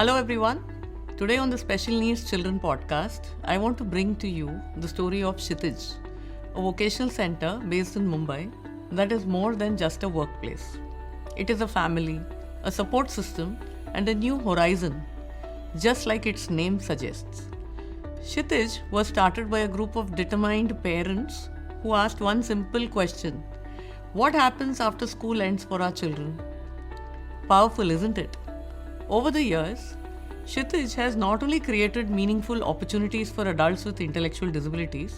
Hello everyone. Today on the Special Needs Children podcast, I want to bring to you the story of Kshitij, a vocational center based in Mumbai that is more than just a workplace. It is a family, a support system, and a new horizon, just like its name suggests. Kshitij was started by a group of determined parents who asked one simple question: what happens after school ends for our children? Powerful, isn't it? Over the years, Kshitij has not only created meaningful opportunities for adults with intellectual disabilities,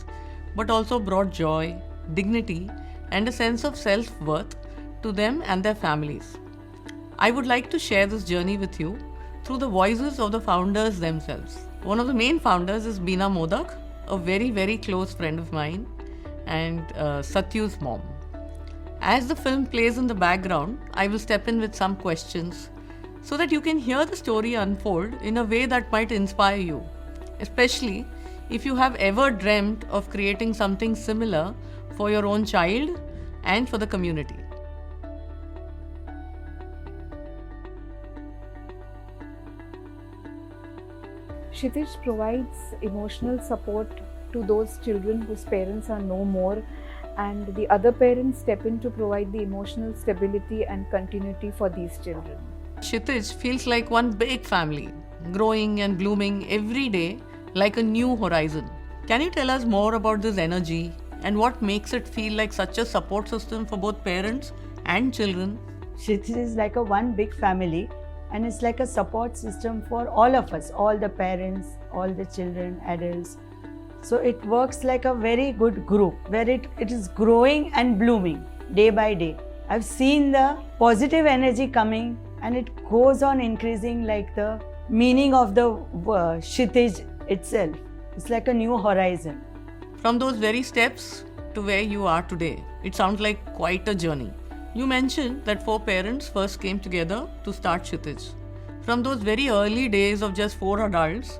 but also brought joy, dignity, and a sense of self-worth to them and their families. I would like to share this journey with you through the voices of the founders themselves. One of the main founders is Beena Modak, a very, very close friend of mine, and Satyu's mom. As the film plays in the background, I will step in with some questions so that you can hear the story unfold in a way that might inspire you, especially if you have ever dreamt of creating something similar for your own child and for the community. Kshitij provides emotional support to those children whose parents are no more, and the other parents step in to provide the emotional stability and continuity for these children. Kshitij feels like one big family, growing and blooming every day like a new horizon. Can you tell us more about this energy and what makes it feel like such a support system for both parents and children? Kshitij is like a one big family, and it's like a support system for all of us, all the parents, all the children, adults. So it works like a very good group where it is growing and blooming day by day. I've seen the positive energy coming, and it goes on increasing like the meaning of the Kshitij itself. It's like a new horizon. From those very steps to where you are today, it sounds like quite a journey. You mentioned that 4 parents first came together to start Kshitij. From those very early days of just 4 adults,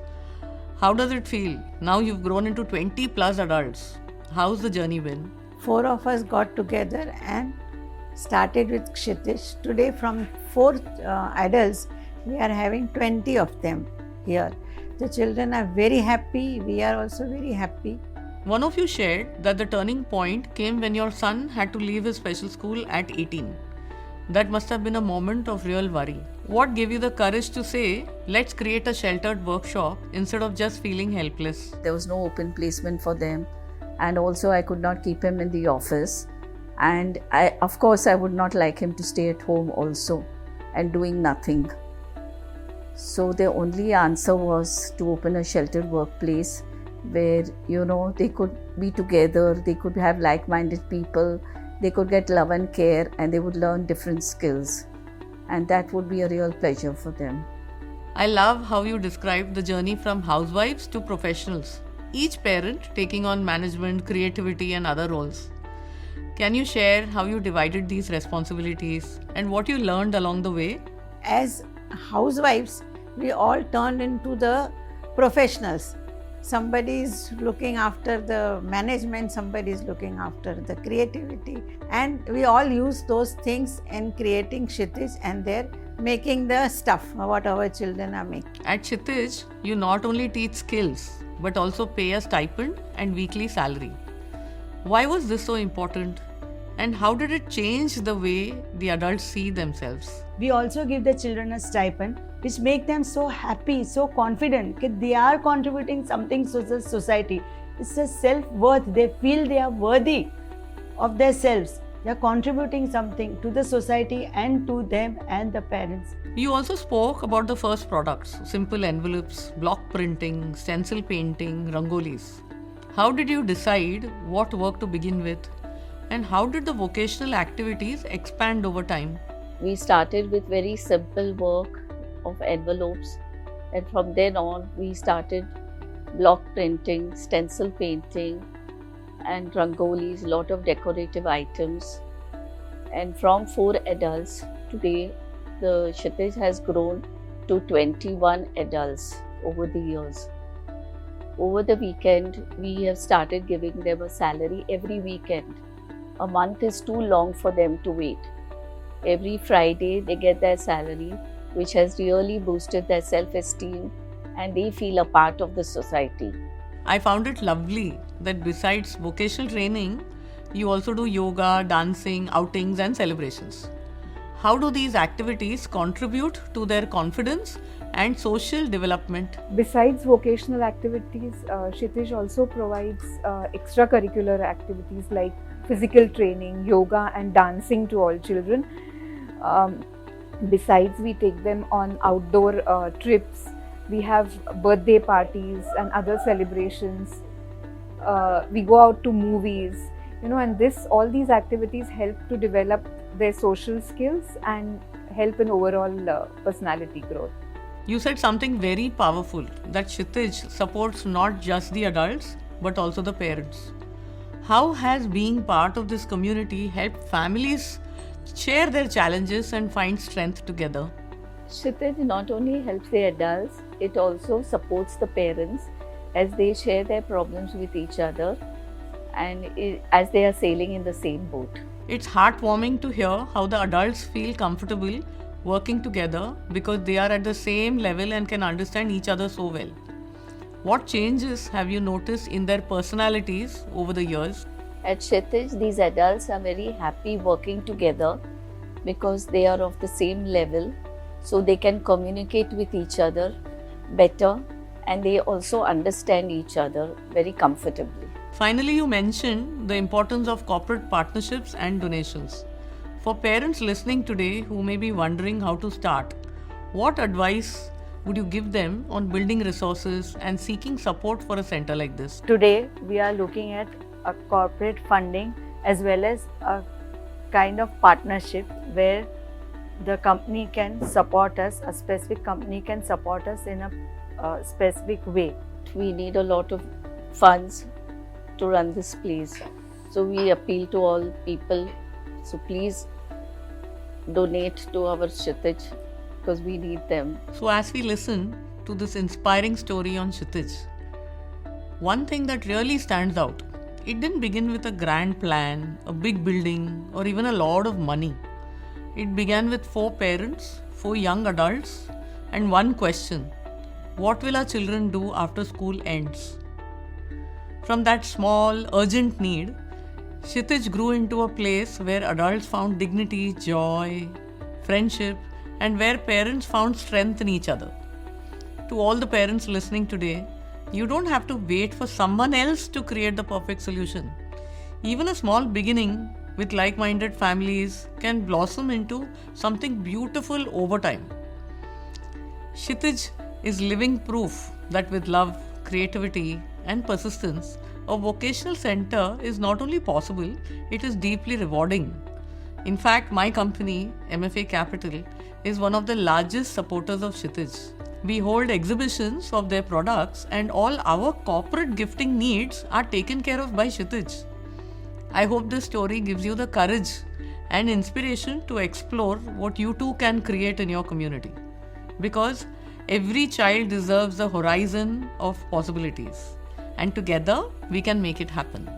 how does it feel? Now you've grown into 20 plus adults. How's the journey been? 4 of us got together and started with Kshitij. Today, from 4 adults, we are having 20 of them here. The children are very happy. We are also very happy. One of you shared that the turning point came when your son had to leave his special school at 18. That must have been a moment of real worry. What gave you the courage to say, let's create a sheltered workshop instead of just feeling helpless? There was no open placement for them, and also I could not keep him in the office. And of course, I would not like him to stay at home also and doing nothing. So the only answer was to open a sheltered workplace where, they could be together, they could have like-minded people, they could get love and care, and they would learn different skills. And that would be a real pleasure for them. I love how you described the journey from housewives to professionals, each parent taking on management, creativity, and other roles. Can you share how you divided these responsibilities and what you learned along the way? As housewives, we all turned into the professionals. Somebody is looking after the management, somebody is looking after the creativity, and we all use those things in creating Kshitij, and they're making the stuff what our children are making. At Kshitij, you not only teach skills but also pay a stipend and weekly salary. Why was this so important? And how did it change the way the adults see themselves? We also give the children a stipend, which make them so happy, so confident that they are contributing something to the society. It's a self-worth. They feel they are worthy of themselves. They are contributing something to the society and to them and the parents. You also spoke about the first products, simple envelopes, block printing, stencil painting, rangolis. How did you decide what work to begin with? And how did the vocational activities expand over time? We started with very simple work of envelopes, and from then on we started block printing, stencil painting, and rangolis, lot of decorative items. And from 4 adults, today the Kshitij has grown to 21 adults over the years. Over the weekend, we have started giving them a salary every weekend. A month is too long for them to wait. Every Friday, they get their salary which has really boosted their self-esteem and they feel a part of the society. I found it lovely that besides vocational training, you also do yoga, dancing, outings, and celebrations. How do these activities contribute to their confidence and social development? Besides vocational activities, Kshitij also provides extracurricular activities like physical training, yoga, and dancing to all children. Besides, we take them on outdoor trips. We have birthday parties and other celebrations. We go out to movies, and all these activities help to develop their social skills and help in overall personality growth. You said something very powerful, that Kshitij supports not just the adults but also the parents. How has being part of this community helped families share their challenges and find strength together? Kshitij not only helps the adults, it also supports the parents as they share their problems with each other and as they are sailing in the same boat. It's heartwarming to hear how the adults feel comfortable working together because they are at the same level and can understand each other so well. What changes have you noticed in their personalities over the years? At Kshitij, these adults are very happy working together because they are of the same level, so they can communicate with each other better and they also understand each other very comfortably. Finally, you mentioned the importance of corporate partnerships and donations. For parents listening today who may be wondering how to start, what advice would you give them on building resources and seeking support for a center like this? Today, we are looking at a corporate funding as well as a kind of partnership where the company can support us, a specific company can support us in a specific way. We need a lot of funds to run this place. So we appeal to all people, so please donate to our Kshitij because we need them. So as we listen to this inspiring story on Kshitij, one thing that really stands out, it didn't begin with a grand plan, a big building, or even a lot of money. It began with 4 parents, 4 young adults, and one question: what will our children do after school ends? From that small, urgent need, Kshitij grew into a place where adults found dignity, joy, friendship, and where parents found strength in each other. To all the parents listening today, you don't have to wait for someone else to create the perfect solution. Even a small beginning with like-minded families can blossom into something beautiful over time. Kshitij is living proof that with love, creativity, and persistence, a vocational center is not only possible, it is deeply rewarding. In fact, my company, MFA Capital, is one of the largest supporters of Kshitij. We hold exhibitions of their products and all our corporate gifting needs are taken care of by Kshitij. I hope this story gives you the courage and inspiration to explore what you too can create in your community. Because every child deserves a horizon of possibilities. And together, we can make it happen.